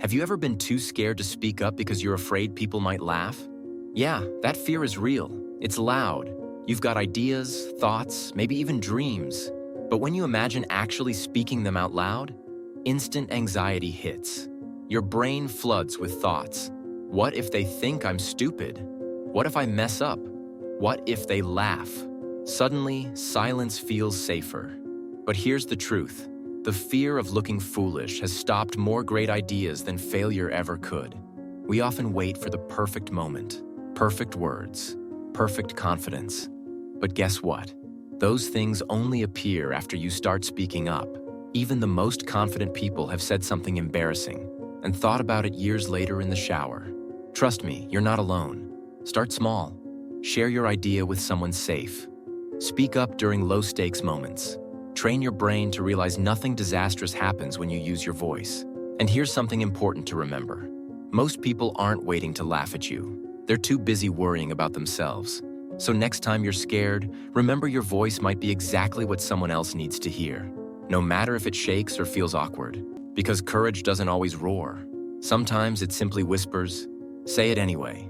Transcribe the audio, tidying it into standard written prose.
Have you ever been too scared to speak up because you're afraid people might laugh? Yeah, that fear is real. It's loud. You've got ideas, thoughts, maybe even dreams. But when you imagine actually speaking them out loud, instant anxiety hits. Your brain floods with thoughts. What if they think I'm stupid? What if I mess up? What if they laugh? Suddenly, silence feels safer. But here's the truth. The fear of looking foolish has stopped more great ideas than failure ever could. We often wait for the perfect moment, perfect words, perfect confidence. But guess what? Those things only appear after you start speaking up. Even the most confident people have said something embarrassing and thought about it years later in the shower. Trust me, you're not alone. Start small. Share your idea with someone safe. Speak up during low-stakes moments. Train your brain to realize nothing disastrous happens when you use your voice. And here's something important to remember. Most people aren't waiting to laugh at you. They're too busy worrying about themselves. So next time you're scared, remember your voice might be exactly what someone else needs to hear. No matter if it shakes or feels awkward. Because courage doesn't always roar. Sometimes it simply whispers, "Say it anyway."